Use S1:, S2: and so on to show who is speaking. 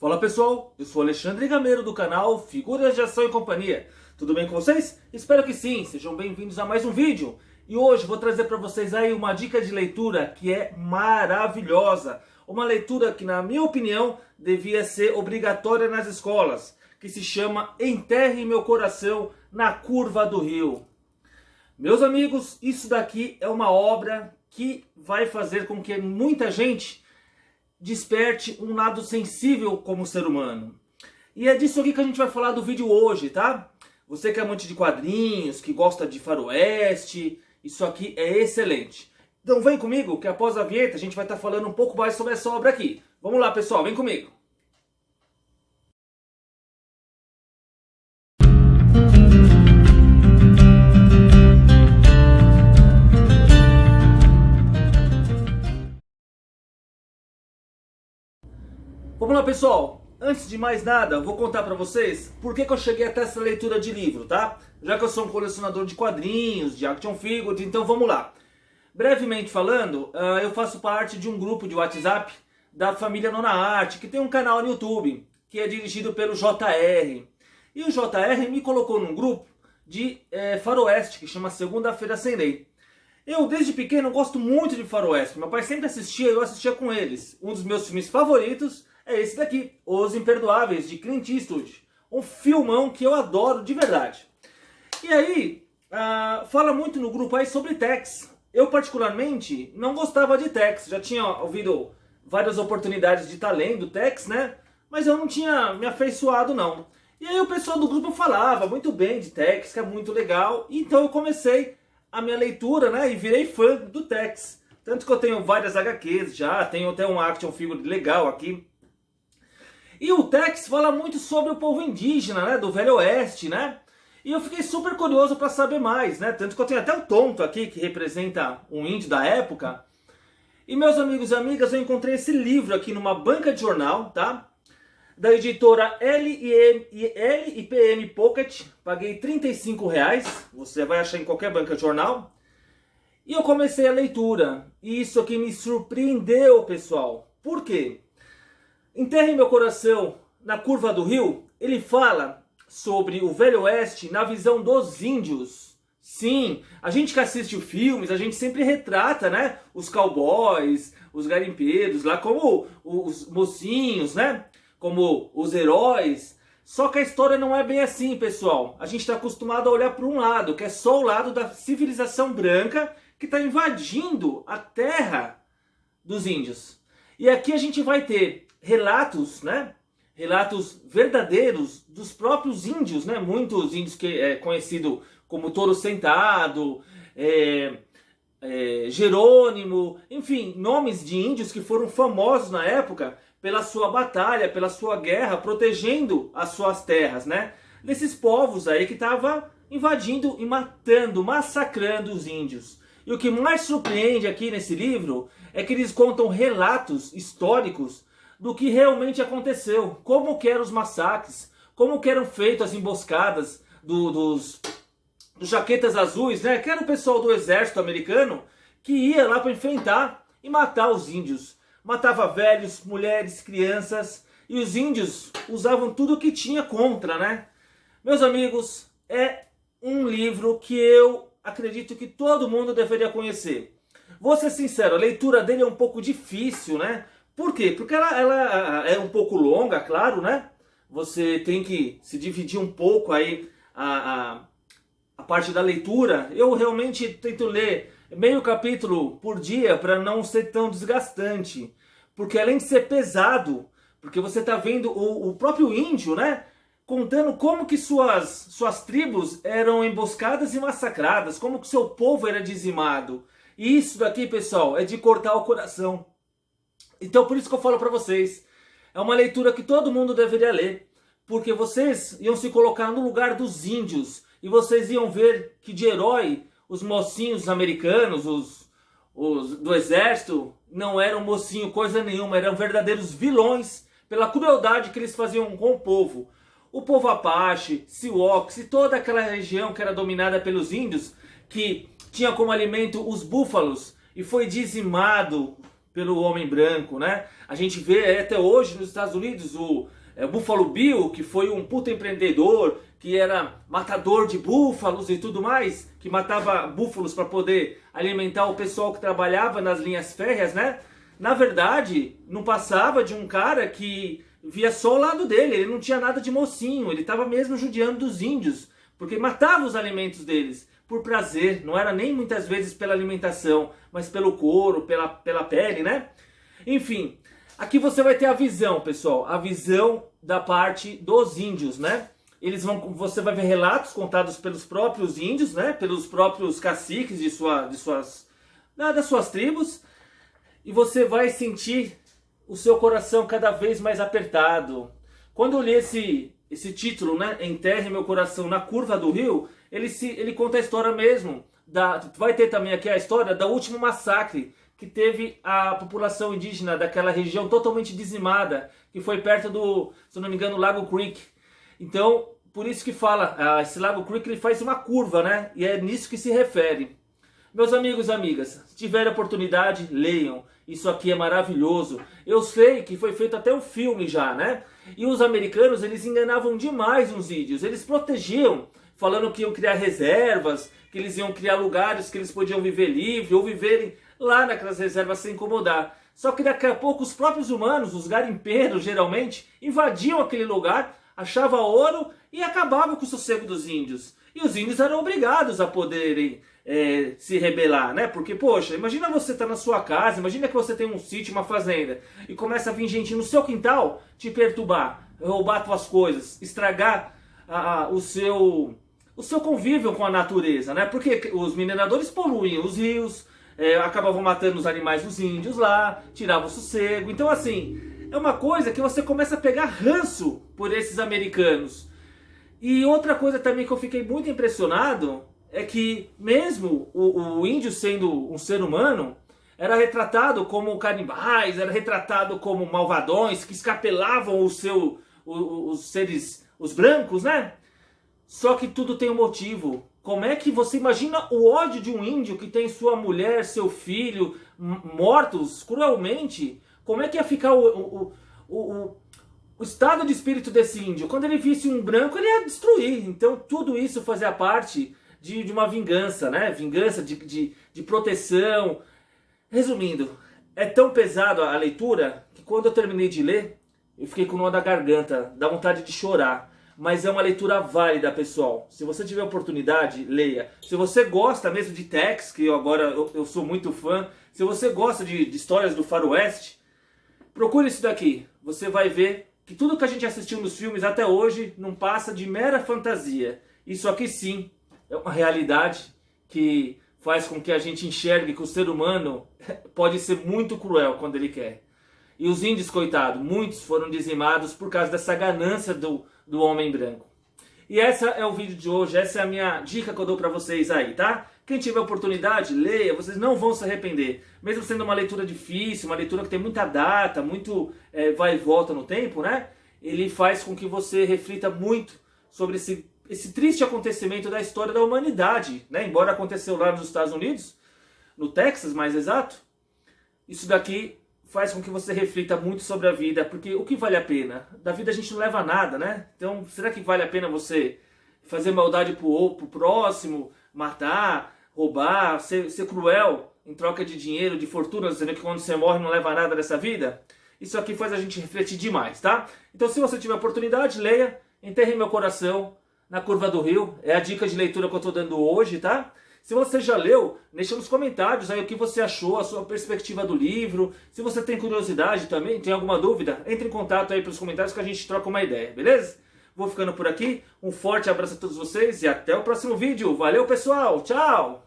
S1: Fala pessoal, eu sou Alexandre Gameiro do canal Figuras de Ação e Companhia. Tudo bem com vocês? Espero que sim, sejam bem-vindos a mais um vídeo. E hoje vou trazer para vocês aí uma dica de leitura que é maravilhosa. Uma leitura que, na minha opinião, devia ser obrigatória nas escolas, que se chama Enterre Meu Coração na Curva do Rio. Meus amigos, isso daqui é uma obra que vai fazer com que muita gente desperte um lado sensível como ser humano. E é disso aqui que a gente vai falar do vídeo hoje, tá? Você que é amante de quadrinhos, que gosta de faroeste, isso aqui é excelente. Então vem comigo que após a vinheta a gente vai estar falando um pouco mais sobre essa obra aqui. Vamos lá pessoal, vem comigo. Vamos lá pessoal, antes de mais nada eu vou contar pra vocês por que eu cheguei até essa leitura de livro, tá? Já que eu sou um colecionador de quadrinhos, de action figures, então vamos lá. Brevemente falando, eu faço parte de um grupo de WhatsApp da família Nona Arte, que tem um canal no YouTube, que é dirigido pelo JR. E o JR me colocou num grupo de faroeste, que chama Segunda-feira Sem Lei. Eu, desde pequeno, gosto muito de faroeste. Meu pai sempre assistia, eu assistia com eles. Um dos meus filmes favoritos é esse daqui, Os Imperdoáveis, de Clint Eastwood. Um filmão que eu adoro de verdade. E aí, fala muito no grupo aí sobre Tex. Eu, particularmente, não gostava de Tex. Já tinha ouvido várias oportunidades de estar lendo Tex, né? Mas eu não tinha me afeiçoado, não. E aí o pessoal do grupo falava muito bem de Tex, que é muito legal. Então eu comecei a minha leitura, né? E virei fã do Tex. Tanto que eu tenho várias HQs já, tenho até um action figure legal aqui. E o Tex fala muito sobre o povo indígena, né? Do Velho Oeste, né? E eu fiquei super curioso para saber mais, né? Tanto que eu tenho até o Tonto aqui, que representa um índio da época. E meus amigos e amigas, eu encontrei esse livro aqui numa banca de jornal, tá? Da editora LPM Pocket. Paguei R$35. Você vai achar em qualquer banca de jornal. E eu comecei a leitura. E isso aqui me surpreendeu, pessoal. Por quê? Enterre Meu Coração na Curva do Rio. Ele fala sobre o Velho Oeste na visão dos índios. Sim, a gente que assiste filmes, a gente sempre retrata, né, os cowboys, os garimpeiros, lá como os mocinhos, né, como os heróis. Só que a história não é bem assim, pessoal. A gente está acostumado a olhar para um lado, que é só o lado da civilização branca que está invadindo a terra dos índios. E aqui a gente vai ter relatos, né, relatos verdadeiros dos próprios índios, né? Muitos índios que é conhecido como Touro Sentado, Jerônimo, enfim, nomes de índios que foram famosos na época pela sua batalha, pela sua guerra, protegendo as suas terras, né? Desses povos aí que estavam invadindo e matando, massacrando os índios. E o que mais surpreende aqui nesse livro é que eles contam relatos históricos do que realmente aconteceu, como que eram os massacres, como que eram feitas as emboscadas dos jaquetas azuis, né? Que era o pessoal do exército americano que ia lá para enfrentar e matar os índios. Matava velhos, mulheres, crianças, e os índios usavam tudo o que tinha contra, né? Meus amigos, é um livro que eu acredito que todo mundo deveria conhecer. Vou ser sincero, a leitura dele é um pouco difícil, né? Por quê? Porque ela é um pouco longa, claro, né? Você tem que se dividir um pouco aí a parte da leitura. Eu realmente tento ler meio capítulo por dia para não ser tão desgastante. Porque além de ser pesado, porque você está vendo o próprio índio, né? Contando como que suas tribos eram emboscadas e massacradas, como que seu povo era dizimado. E isso daqui, pessoal, é de cortar o coração. Então por isso que eu falo para vocês, é uma leitura que todo mundo deveria ler, porque vocês iam se colocar no lugar dos índios, e vocês iam ver que de herói, os mocinhos americanos, os do exército, não eram mocinho coisa nenhuma, eram verdadeiros vilões, pela crueldade que eles faziam com o povo. O povo Apache, Sioux e toda aquela região que era dominada pelos índios, que tinha como alimento os búfalos, e foi dizimado pelo homem branco, né? A gente vê até hoje nos Estados Unidos o Buffalo Bill, que foi um puta empreendedor, que era matador de búfalos e tudo mais, que matava búfalos para poder alimentar o pessoal que trabalhava nas linhas férreas, né? Na verdade, não passava de um cara que via só o lado dele, ele não tinha nada de mocinho, ele estava mesmo judiando dos índios, porque matava os alimentos deles por prazer, não era nem muitas vezes pela alimentação, mas pelo couro, pela pele, né? Enfim, aqui você vai ter a visão, pessoal, a visão da parte dos índios, né? Você vai ver relatos contados pelos próprios índios, né? Pelos próprios caciques das suas tribos, e você vai sentir o seu coração cada vez mais apertado. Quando eu li esse título, né, Enterre Meu Coração na Curva do Rio, ele conta a história mesmo. Vai ter também aqui a história do último massacre que teve a população indígena daquela região totalmente dizimada, que foi perto do, se eu não me engano, Lago Creek. Então, por isso que fala, esse Lago Creek ele faz uma curva, né? E é nisso que se refere. Meus amigos e amigas, se tiver oportunidade, leiam. Isso aqui é maravilhoso. Eu sei que foi feito até um filme já, né? E os americanos, eles enganavam demais os índios. Eles protegiam, falando que iam criar reservas, que eles iam criar lugares que eles podiam viver livre ou viverem lá naquelas reservas sem incomodar. Só que daqui a pouco os próprios humanos, os garimpeiros geralmente, invadiam aquele lugar, achavam ouro e acabavam com o sossego dos índios. E os índios eram obrigados a poderem se rebelar, né? Porque, poxa, imagina você estar na sua casa, imagina que você tem um sítio, uma fazenda, e começa a vir gente no seu quintal te perturbar, roubar suas coisas, estragar o seu convívio com a natureza, né? Porque os mineradores poluem os rios, acabavam matando os animais dos índios lá, tiravam o sossego. Então, assim, é uma coisa que você começa a pegar ranço por esses americanos. E outra coisa também que eu fiquei muito impressionado é que mesmo o índio sendo um ser humano, era retratado como canibais, era retratado como malvadões que escapelavam os seres, os brancos, né? Só que tudo tem um motivo. Como é que você imagina o ódio de um índio que tem sua mulher, seu filho mortos cruelmente? Como é que ia ficar o estado de espírito desse índio? Quando ele visse um branco, ele ia destruir. Então tudo isso fazia parte de uma vingança, né? Vingança de proteção. Resumindo, é tão pesado a leitura que quando eu terminei de ler, eu fiquei com nó da garganta, dá vontade de chorar. Mas é uma leitura válida, pessoal. Se você tiver oportunidade, leia. Se você gosta mesmo de Tex, que eu sou muito fã, se você gosta de histórias do faroeste, procure isso daqui. Você vai ver que tudo que a gente assistiu nos filmes até hoje não passa de mera fantasia. Isso aqui sim é uma realidade que faz com que a gente enxergue que o ser humano pode ser muito cruel quando ele quer. E os índios, coitados, muitos foram dizimados por causa dessa ganância do homem branco. E esse é o vídeo de hoje, essa é a minha dica que eu dou pra vocês aí, tá? Quem tiver oportunidade, leia, vocês não vão se arrepender. Mesmo sendo uma leitura difícil, uma leitura que tem muita data, muito vai e volta no tempo, né? Ele faz com que você reflita muito sobre esse triste acontecimento da história da humanidade, né? Embora aconteceu lá nos Estados Unidos, no Texas mais exato, isso daqui faz com que você reflita muito sobre a vida, porque o que vale a pena? Da vida a gente não leva nada, né? Então, será que vale a pena você fazer maldade pro próximo, matar, roubar, ser cruel em troca de dinheiro, de fortuna, dizendo que quando você morre não leva nada dessa vida? Isso aqui faz a gente refletir demais, tá? Então, se você tiver oportunidade, leia Enterre Meu Coração na Curva do Rio. É a dica de leitura que eu tô dando hoje, tá? Se você já leu, deixa nos comentários aí o que você achou, a sua perspectiva do livro. Se você tem curiosidade também, tem alguma dúvida, entre em contato aí pelos comentários que a gente troca uma ideia, beleza? Vou ficando por aqui, um forte abraço a todos vocês e até o próximo vídeo. Valeu, pessoal, tchau!